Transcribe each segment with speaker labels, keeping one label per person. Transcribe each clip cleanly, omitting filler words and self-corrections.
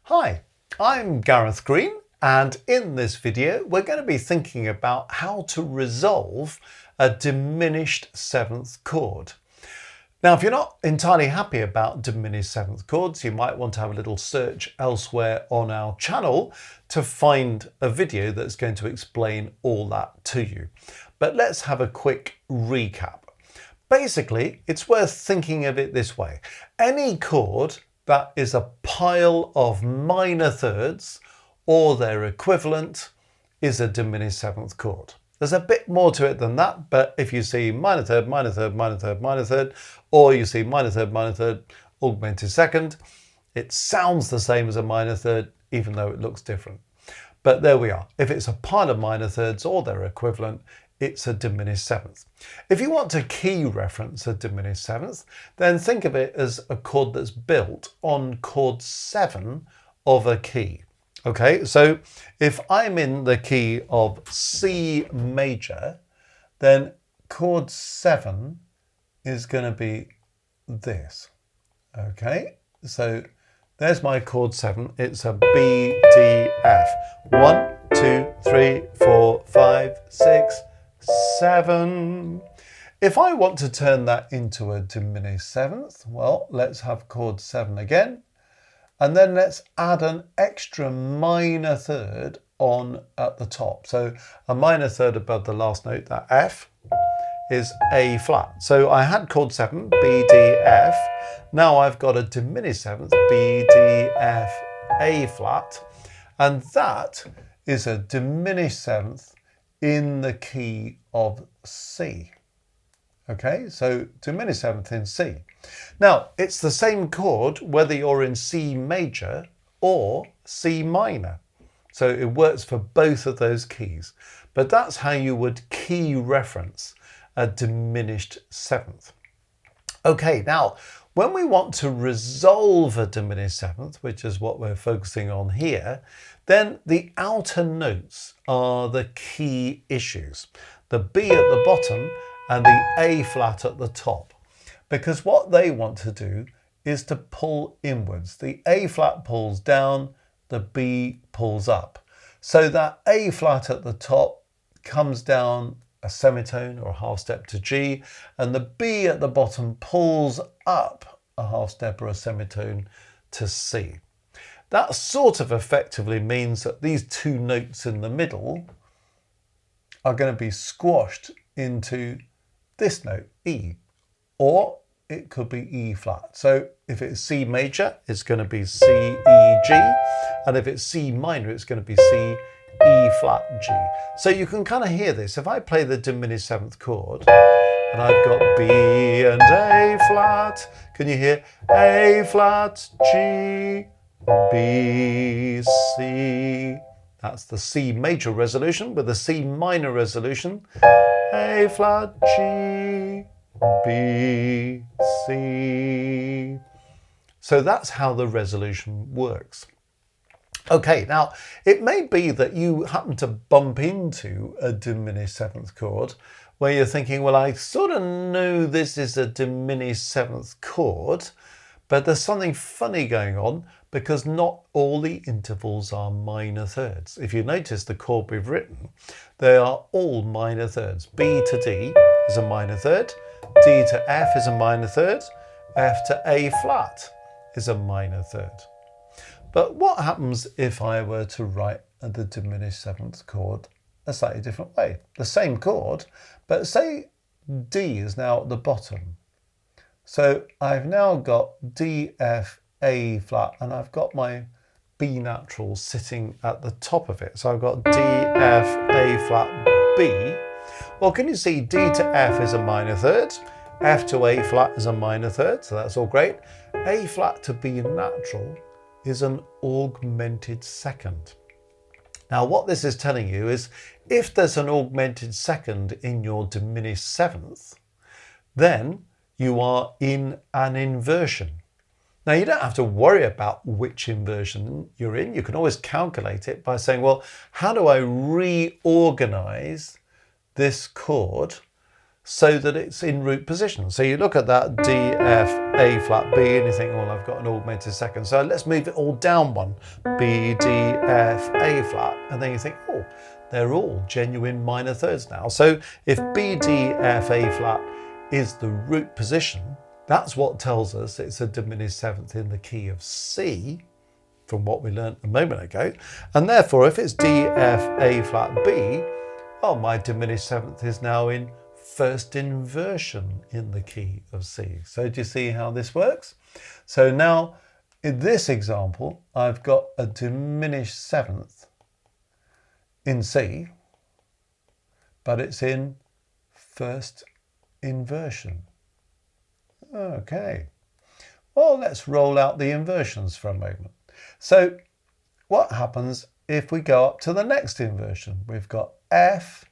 Speaker 1: Hi, I'm Gareth Green, and in this video we're going to be thinking about how to resolve a diminished seventh chord. Now, if you're not entirely happy about diminished seventh chords, you might want to have a little search elsewhere on our channel to find a video that's going to explain all that to you. But let's have a quick recap. Basically, it's worth thinking of it this way. Any chord that is a pile of minor thirds or their equivalent is a diminished seventh chord. There's a bit more to it than that, but if you see minor third, minor third, minor third, minor third, or you see minor third, augmented second, it sounds the same as a minor third, even though it looks different. But there we are. If it's a pile of minor thirds or their equivalent, it's a diminished seventh. If you want to key reference a diminished seventh, then think of it as a chord that's built on chord 7 of a key. Okay, so if I'm in the key of C major, then chord 7 is going to be this. Okay, so there's my chord 7. It's a B, D, F. 1, 2, 3, 4, 5, 6, 7. If I want to turn that into a diminished seventh, well, let's have chord 7 again. And then let's add an extra minor third on at the top. So a minor third above the last note, that F, is A flat. So I had chord 7, B, D, F. Now I've got a diminished seventh, B, D, F, A flat. And that is a diminished seventh in the key of C. Okay, so diminished seventh in C. Now, it's the same chord whether you're in C major or C minor. So it works for both of those keys. But that's how you would key reference a diminished seventh. Okay, now, when we want to resolve a diminished seventh, which is what we're focusing on here, then the outer notes are the key issues. The B at the bottom and the A flat at the top. Because what they want to do is to pull inwards. The A flat pulls down, the B pulls up. So that A flat at the top comes down a semitone or a half step to G, and the B at the bottom pulls up a half step or a semitone to C. That sort of effectively means that these two notes in the middle are going to be squashed into this note, E, or it could be E flat. So if it's C major, it's going to be C, E, G, and if it's C minor, it's going to be C, E flat, G. So you can kind of hear this. If I play the diminished seventh chord, and I've got B and A flat, can you hear A flat, G, B, C? That's the C major resolution with the C minor resolution. A flat, G, B, C. So that's how the resolution works. Okay, now it may be that you happen to bump into a diminished seventh chord where you're thinking, well, I sort of know this is a diminished seventh chord, but there's something funny going on because not all the intervals are minor thirds. If you notice the chord we've written, they are all minor thirds. B to D is a minor third, D to F is a minor third, F to A flat is a minor third. But what happens if I were to write the diminished seventh chord a slightly different way? The same chord, but say D is now at the bottom. So I've now got D, F, A flat, and I've got my B natural sitting at the top of it. So I've got D, F, A flat, B. Well, can you see D to F is a minor third, F to A flat is a minor third, so that's all great. A flat to B natural is an augmented second. Now, what this is telling you is if there's an augmented second in your diminished seventh, then you are in an inversion. Now, you don't have to worry about which inversion you're in. You can always calculate it by saying, well, how do I reorganize this chord so that it's in root position. So you look at that D, F, A flat, B, and you think, well, I've got an augmented second. So let's move it all down one, B, D, F, A flat. And then you think, oh, they're all genuine minor thirds now. So if B, D, F, A flat is the root position, that's what tells us it's a diminished seventh in the key of C, from what we learned a moment ago. And therefore, if it's D, F, A flat, B, well, my diminished seventh is now in first inversion in the key of C. So do you see how this works? So now in this example, I've got a diminished seventh in C, but it's in first inversion. Okay, well, let's roll out the inversions for a moment. So what happens if we go up to the next inversion? We've got F,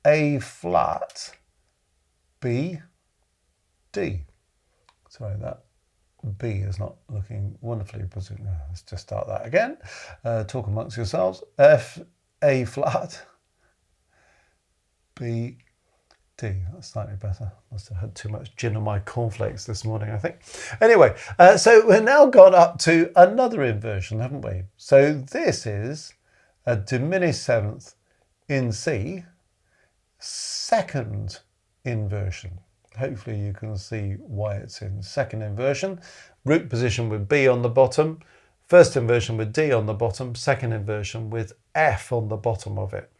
Speaker 1: A flat, B, D. Sorry, that B is not looking wonderfully positive. Let's just start that again. Talk amongst yourselves. F, A flat, B, D. That's slightly better. Must have had too much gin on my cornflakes this morning, I think. Anyway, so we've now gone up to another inversion, haven't we? So this is a diminished seventh in C, second inversion. Hopefully you can see why it's in second inversion. Root position with B on the bottom, first inversion with D on the bottom, second inversion with F on the bottom of it.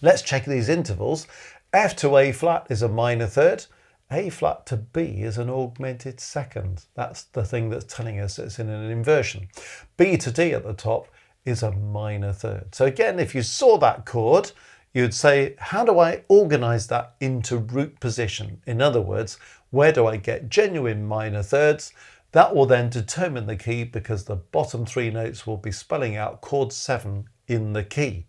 Speaker 1: Let's check these intervals. F to A flat is a minor third. A flat to B is an augmented second. That's the thing that's telling us it's in an inversion. B to D at the top is a minor third. So again, if you saw that chord, you'd say, how do I organize that into root position? In other words, where do I get genuine minor thirds? That will then determine the key, because the bottom three notes will be spelling out chord 7 in the key.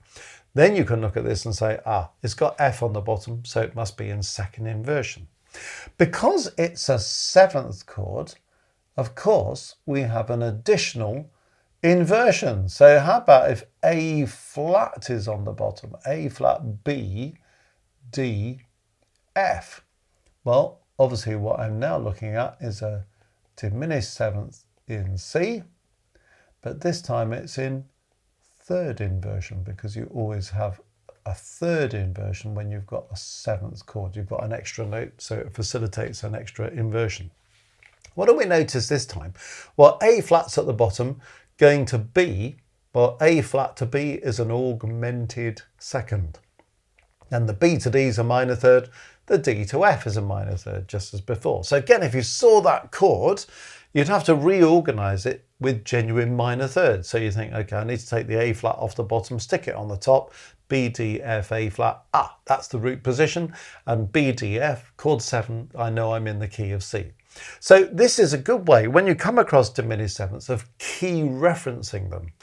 Speaker 1: Then you can look at this and say, it's got F on the bottom, so it must be in second inversion. Because it's a seventh chord, of course, we have an additional inversion. So how about if A flat is on the bottom? A flat, B, D, F. Well, obviously what I'm now looking at is a diminished seventh in C, but this time it's in third inversion, because you always have a third inversion when you've got a seventh chord. You've got an extra note, so it facilitates an extra inversion. What do we notice this time? Well, A flat's at the bottom, going to B. Well, A flat to B is an augmented second. And the B to D is a minor third. The D to F is a minor third, just as before. So again, if you saw that chord, you'd have to reorganize it with genuine minor thirds. So you think, okay, I need to take the A flat off the bottom, stick it on the top, B, D, F, A flat. That's the root position. And B, D, F, chord 7, I know I'm in the key of C. So this is a good way, when you come across diminished sevenths, of key referencing them.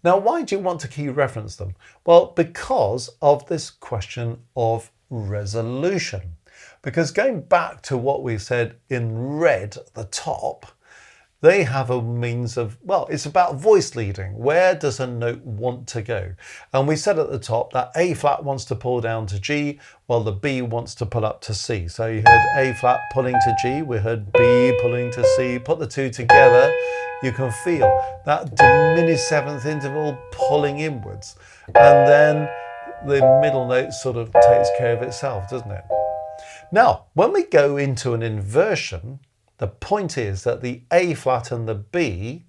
Speaker 1: Now, why do you want to key reference them? Well, because of this question of resolution. Because going back to what we said in red at the top, they have a means of, well, it's about voice leading. Where does a note want to go? And we said at the top that A flat wants to pull down to G, while the B wants to pull up to C. So you heard A flat pulling to G, we heard B pulling to C. Put the two together, you can feel that diminished seventh interval pulling inwards. And then the middle note sort of takes care of itself, doesn't it? Now, when we go into an inversion, the point is that the A flat and the B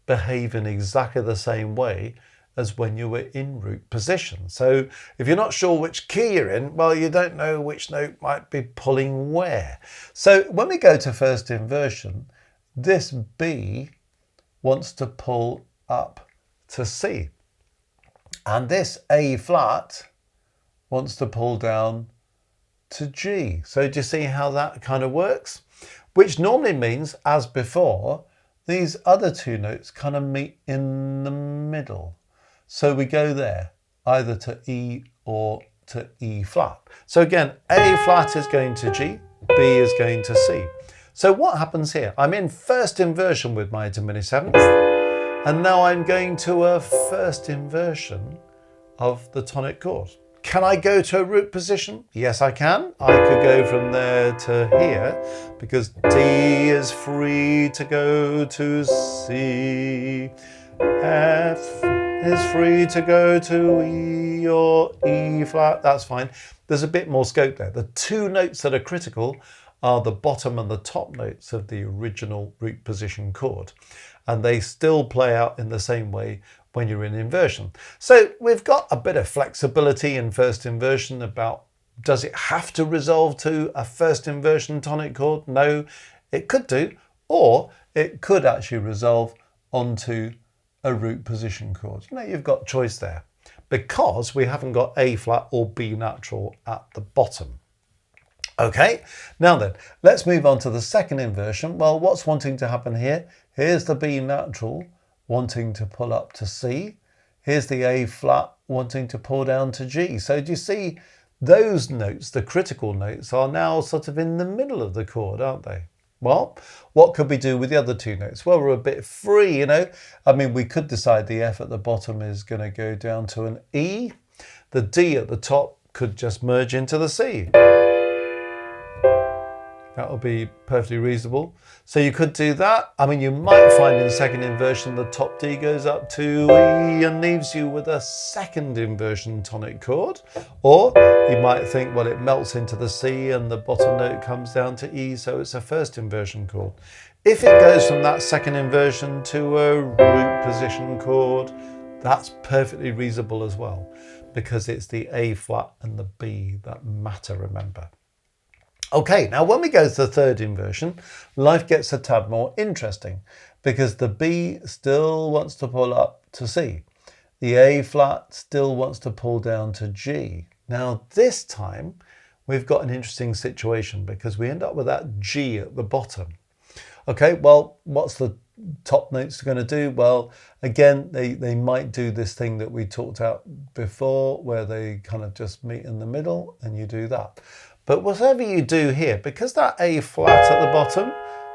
Speaker 1: behave in exactly the same way as when you were in root position. So if you're not sure which key you're in, well, you don't know which note might be pulling where. So when we go to first inversion, this B wants to pull up to C. And this A flat wants to pull down to G. So do you see how that kind of works? Which normally means, as before, these other two notes kind of meet in the middle. So we go there, either to E or to E flat. So again, A flat is going to G, B is going to C. So what happens here? I'm in first inversion with my diminished seventh, and now I'm going to a first inversion of the tonic chord. Can I go to a root position? Yes, I can. I could go from there to here because D is free to go to C. F is free to go to E or E flat. That's fine. There's a bit more scope there. The two notes that are critical are the bottom and the top notes of the original root position chord. And they still play out in the same way when you're in inversion. So we've got a bit of flexibility in first inversion about, does it have to resolve to a first inversion tonic chord? No, it could do, or it could actually resolve onto a root position chord. Now you've got choice there because we haven't got A flat or B natural at the bottom. Okay, now then, let's move on to the second inversion. Well, what's wanting to happen here? Here's the B natural wanting to pull up to C. Here's the A flat wanting to pull down to G. So do you see those notes, the critical notes, are now sort of in the middle of the chord, aren't they? Well, what could we do with the other two notes? Well, we're a bit free, you know. I mean, we could decide the F at the bottom is going to go down to an E. The D at the top could just merge into the C. That would be perfectly reasonable. So you could do that. I mean, you might find in second inversion the top D goes up to E and leaves you with a second inversion tonic chord. Or you might think, well, it melts into the C and the bottom note comes down to E, so it's a first inversion chord. If it goes from that second inversion to a root position chord, that's perfectly reasonable as well, because it's the A flat and the B that matter, remember. Okay, now when we go to the third inversion, life gets a tad more interesting because the B still wants to pull up to C. The A flat still wants to pull down to G. Now this time we've got an interesting situation because we end up with that G at the bottom. Okay, well, what's the top notes going to do? Well, again, they might do this thing that we talked about before where they kind of just meet in the middle and you do that. But whatever you do here, because that A flat at the bottom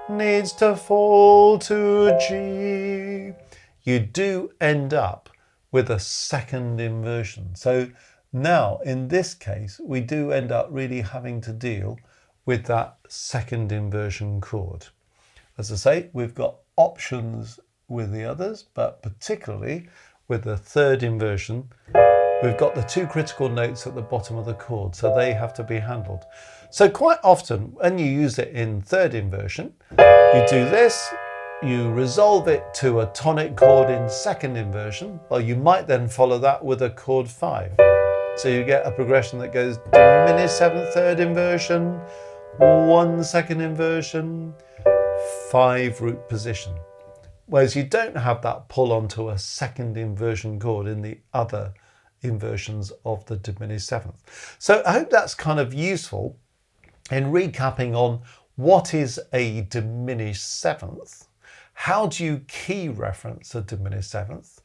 Speaker 1: needs to fall to a G, you do end up with a second inversion. So now in this case, we do end up really having to deal with that second inversion chord. As I say, we've got options with the others, but particularly with the third inversion, we've got the two critical notes at the bottom of the chord, so they have to be handled. So quite often when you use it in third inversion, you do this, you resolve it to a tonic chord in second inversion. Well, you might then follow that with a chord 5. So you get a progression that goes diminished seventh third inversion, 1 second inversion, 5 root position. Whereas you don't have that pull onto a second inversion chord in the other inversions of the diminished seventh. So I hope that's kind of useful in recapping on what is a diminished seventh, how do you key reference a diminished seventh,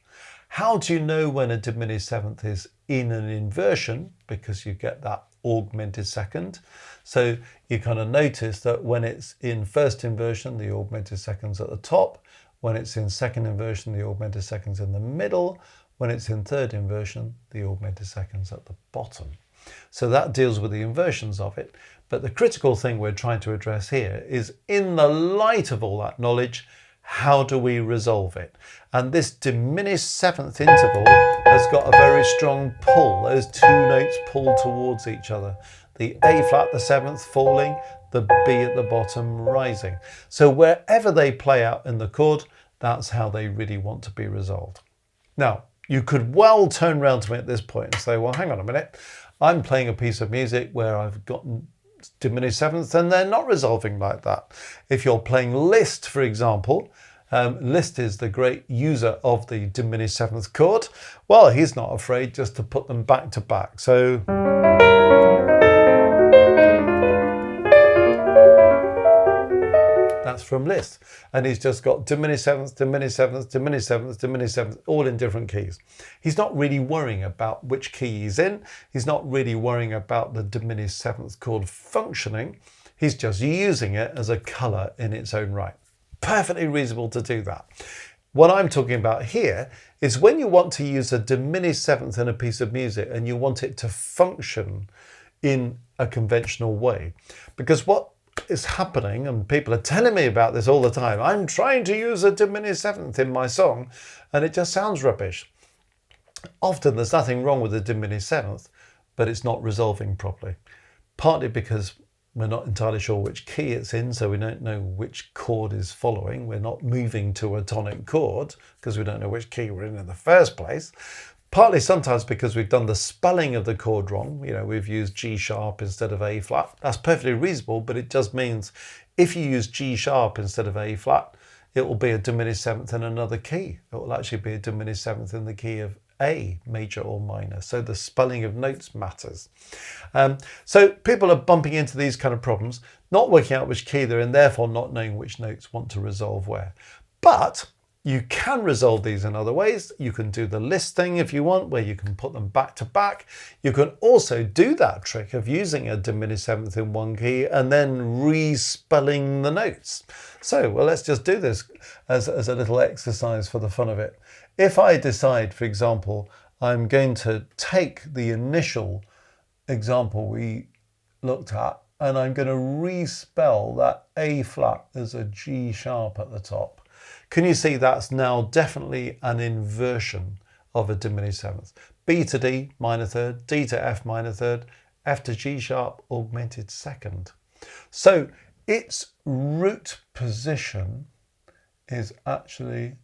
Speaker 1: how do you know when a diminished seventh is in an inversion, because you get that augmented second. So you kind of notice that when it's in first inversion, the augmented second's at the top. When it's in second inversion, the augmented second's in the middle. When it's in third inversion, the augmented second's at the bottom. So that deals with the inversions of it. But the critical thing we're trying to address here is, in the light of all that knowledge, how do we resolve it? And this diminished seventh interval has got a very strong pull. Those two notes pull towards each other. The A flat, the seventh, falling, the B at the bottom rising. So wherever they play out in the chord, that's how they really want to be resolved. Now, you could well turn around to me at this point and say, well, hang on a minute. I'm playing a piece of music where I've got diminished sevenths and they're not resolving like that. If you're playing Liszt, for example, Liszt is the great user of the diminished seventh chord. Well, he's not afraid just to put them back to back. So that's from Liszt. And he's just got diminished sevenths, diminished sevenths, diminished sevenths, diminished sevenths, all in different keys. He's not really worrying about which key he's in. He's not really worrying about the diminished seventh chord functioning. He's just using it as a colour in its own right. Perfectly reasonable to do that. What I'm talking about here is when you want to use a diminished seventh in a piece of music and you want it to function in a conventional way. Because what is happening, and people are telling me about this all the time, I'm trying to use a diminished seventh in my song and it just sounds rubbish. Often there's nothing wrong with a diminished seventh, but it's not resolving properly. Partly because we're not entirely sure which key it's in, so we don't know which chord is following. We're not moving to a tonic chord because we don't know which key we're in the first place. Partly sometimes because we've done the spelling of the chord wrong. You know, we've used G sharp instead of A flat. That's perfectly reasonable, but it just means if you use G sharp instead of A flat, it will be a diminished seventh in another key. It will actually be a diminished seventh in the key of A, major or minor. So the spelling of notes matters. So people are bumping into these kind of problems, not working out which key they're in, therefore not knowing which notes want to resolve where. But you can resolve these in other ways. You can do the list thing if you want, where you can put them back to back. You can also do that trick of using a diminished seventh in one key and then respelling the notes. So, well, let's just do this as a little exercise for the fun of it. If I decide, for example, I'm going to take the initial example we looked at and I'm going to respell that A flat as a G sharp at the top. Can you see that's now definitely an inversion of a diminished seventh? B to D minor third, D to F minor third, F to G sharp augmented second. So its root position is actually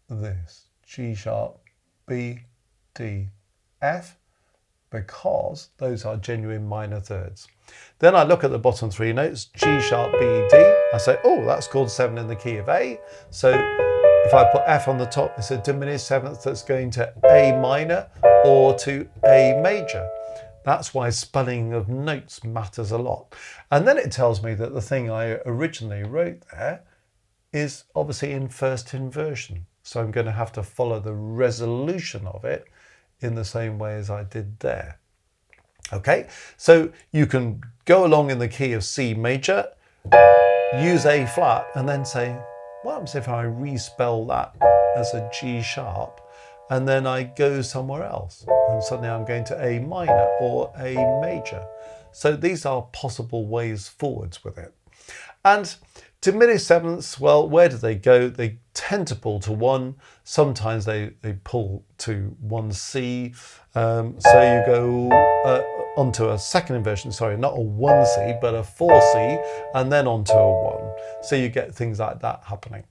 Speaker 1: this, G sharp, B, D, F, because those are genuine minor thirds. Then I look at the bottom three notes, G sharp, B, D. I say, oh, that's chord 7 in the key of A. So if I put F on the top, it's a diminished seventh that's going to A minor or to A major. That's why spelling of notes matters a lot. And then it tells me that the thing I originally wrote there is obviously in first inversion. So I'm going to have to follow the resolution of it in the same way as I did there. Okay, so you can go along in the key of C major, use A flat, and then say, what happens if I respell that as a G sharp, and then I go somewhere else, and suddenly I'm going to A minor or A major. So these are possible ways forwards with it. And diminished sevenths, well, where do they go? They tend to pull to 1. Sometimes they pull to 1C. So you go onto a second inversion, sorry, not a 1C, but a 4C, and then onto a 1. So you get things like that happening.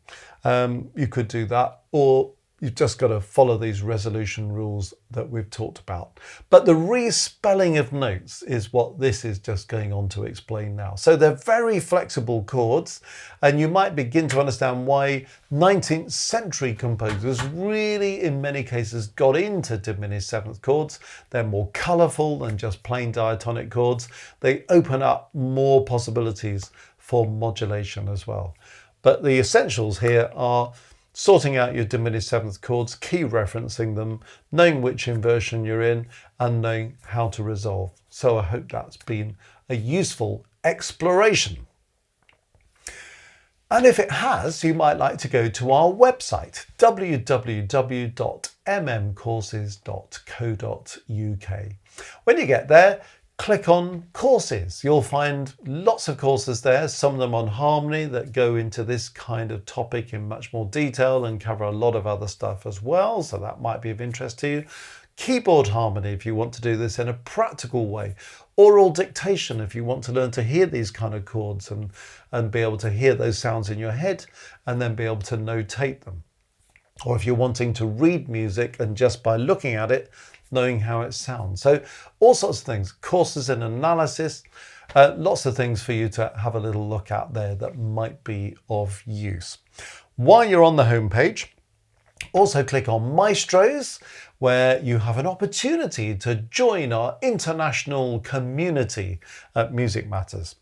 Speaker 1: You could do that, or you've just got to follow these resolution rules that we've talked about. But the respelling of notes is what this is just going on to explain now. So they're very flexible chords, and you might begin to understand why 19th century composers really, in many cases, got into diminished seventh chords. They're more colourful than just plain diatonic chords. They open up more possibilities for modulation as well. But the essentials here are sorting out your diminished seventh chords, key referencing them, knowing which inversion you're in, and knowing how to resolve. So I hope that's been a useful exploration. And if it has, you might like to go to our website, www.mmcourses.co.uk. When you get there, click on courses. You'll find lots of courses there, some of them on harmony that go into this kind of topic in much more detail and cover a lot of other stuff as well. So that might be of interest to you. Keyboard harmony if you want to do this in a practical way. Oral dictation if you want to learn to hear these kind of chords and be able to hear those sounds in your head and then be able to notate them. Or if you're wanting to read music and just by looking at it, knowing how it sounds. So all sorts of things, courses in analysis, lots of things for you to have a little look at there that might be of use. While you're on the homepage, also click on Maestros, where you have an opportunity to join our international community at Music Matters.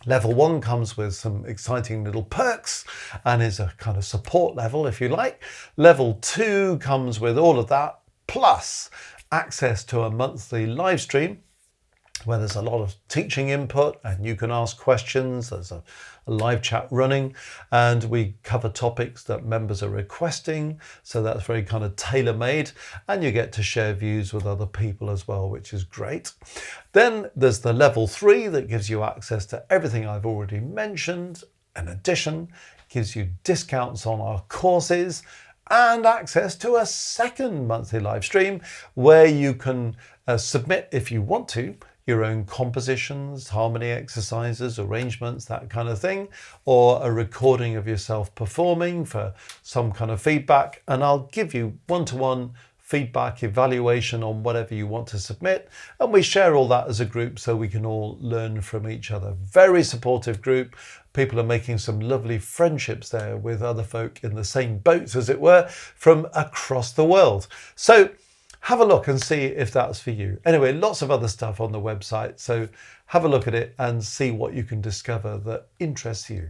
Speaker 1: Level 1 comes with some exciting little perks and is a kind of support level, if you like. Level 2 comes with all of that, plus access to a monthly live stream where there's a lot of teaching input and you can ask questions. There's a live chat running, and we cover topics that members are requesting. So that's very kind of tailor-made, and you get to share views with other people as well, which is great. Then there's the level 3 that gives you access to everything I've already mentioned. In addition, gives you discounts on our courses and access to a second monthly live stream where you can submit, if you want to, your own compositions, harmony exercises, arrangements, that kind of thing, or a recording of yourself performing for some kind of feedback. And I'll give you one-to-one feedback, evaluation on whatever you want to submit. And we share all that as a group so we can all learn from each other. Very supportive group. People are making some lovely friendships there with other folk in the same boats, as it were, from across the world. So have a look and see if that's for you. Anyway, lots of other stuff on the website. So have a look at it and see what you can discover that interests you.